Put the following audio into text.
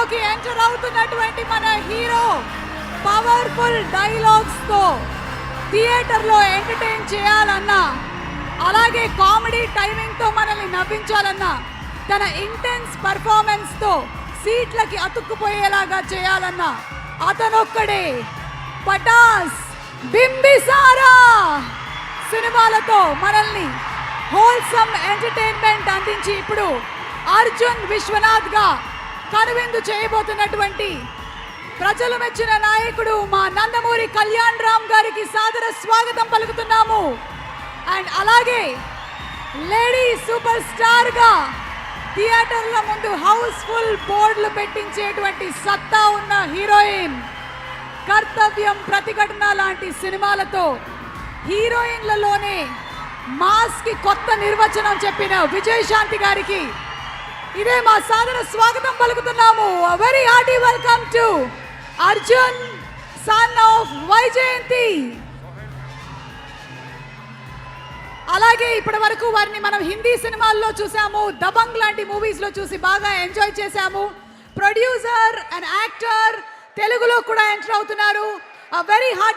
లోకి ఎంటర్ అవుతున్నటువంటి మన హీరో పవర్ఫుల్ డైలాగ్స్ తో థియేటర్ లో ఎంటర్టైన్ చేయాలన్నా, అలాగే కామెడీ టైమింగ్ తో మనల్ని నవ్వించాలన్నా, తన ఇంటెన్స్ పర్ఫార్మెన్స్ తో సీట్లకి అతుక్కుపోయేలాగా చేయాలన్నా అతనొక్కడే. పటాస్, బింబిసారా సినిమాలతో మనల్ని హోల్సమ్ ఎంటర్టైన్మెంట్ అందించి ఇప్పుడు అర్జున్ విశ్వనాథ్ గా కనువిందు చేయబోతున్నటువంటి ప్రజలు మెచ్చిన నాయకుడు మా నందమూరి కళ్యాణ్ రామ్ గారికి సాదర స్వాగతం పలుకుతున్నాము. అండ్ అలాగే లేడీ సూపర్ స్టార్ గా థియేటర్ల ముందు హౌస్ఫుల్ బోర్డులు పెట్టించేటువంటి సత్తా ఉన్న హీరోయిన్, కర్తవ్యం, ప్రతిఘటన లాంటి సినిమాలతో హీరోయిన్లలోనే మాస్ కి కొత్త నిర్వచనం చెప్పిన విజయశాంతి గారికి ఇదే మా సాదర స్వాగతం పలుకుతున్నాము. Very hearty welcome to Arjun son of Vyjayanthi. అలాగే ఇప్పటి వరకు వారిని మనం హిందీ సినిమాల్లో చూసాము, దబంగ్ లాంటి మూవీస్ లో చూసి బాగా ఎంజాయ్ చేశాము. ప్రొడ్యూసర్ అండ్ యాక్టర్, తెలుగులో కూడా ఎంటర్ అవుతున్నారు. Very heart